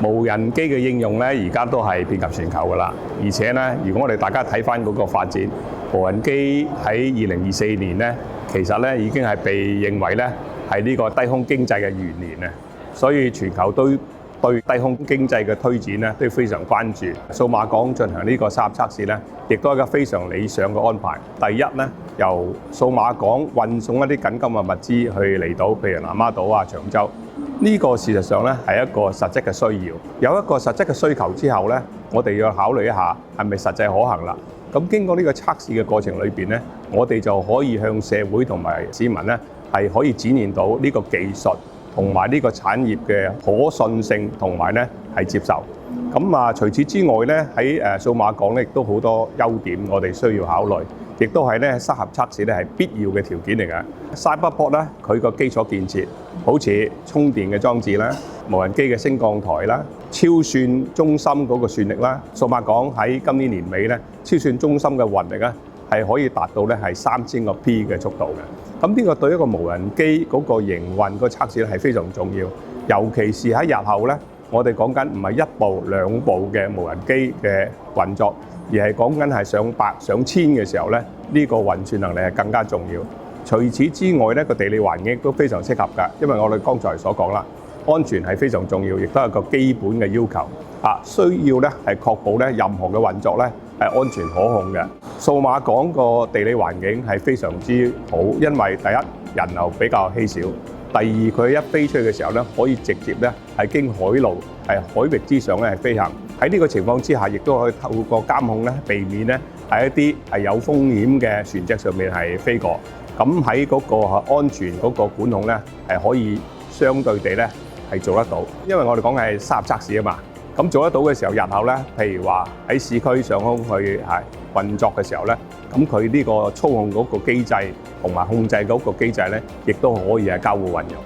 無人機嘅應用咧，而家都係遍及全球㗎啦。而且咧，如果我哋大家睇翻嗰個發展，無人機喺2024年咧，其實咧已經係被認為咧係呢個低空經濟嘅元年啊。所以全球都對低空經濟嘅推展咧都非常關注。數碼港進行呢個三級測試咧，亦都係一個非常理想嘅安排。第一咧，由數碼港運送一啲緊急嘅物資去離島，譬如南丫島啊、長洲。呢個事實上咧係一個實質嘅需要，有一個實質嘅需求之後咧，我哋要考慮一下係咪實際可行啦。咁經過呢個測試嘅過程裏邊咧，我哋就可以向社會同埋市民咧係可以展現到呢個技術同埋呢個產業嘅可信性同埋咧係接受。咁除此之外咧，喺數碼港咧亦都好多優點，我哋需要考慮，亦都係咧沙盒測試咧係必要嘅條件嚟嘅。Cyberport 咧，佢個基礎建設好似充電嘅裝置啦、無人機嘅升降台啦、超算中心嗰個算力啦。數碼港喺今年年尾咧，超算中心嘅運力咧係可以達到咧係3000個 P 嘅速度嘅。咁呢個對一個無人機嗰個營運個測試咧係非常重要，尤其是喺日後咧，我哋講緊唔係1部2部嘅無人機嘅運作，而係講緊係上百上千嘅時候咧，呢個運算能力係更加重要。除此之外咧，個地理環境都非常適合㗎，因為我哋剛才所講啦，安全係非常重要，亦都係個基本嘅要求。需要咧係確保咧任何嘅運作咧係安全可控嘅。數碼港個地理環境係非常之好，因為第一人流比較稀少，第二佢一飛出去嘅時候咧，可以直接咧係經海路係海域之上咧係飛行。喺呢個情況之下，亦都可以透過監控咧避免咧喺一啲係有風險嘅船隻上面係飛過。咁喺嗰個安全嗰個管控咧係可以相對地咧係做得到，因為我哋講係沙盒測試啊嘛。咁做得到嘅時候，日後咧，譬如話喺市區上空去係運作嘅時候咧，咁佢呢個操控嗰個機制同埋控制嗰個機制咧，亦都可以係交互運用。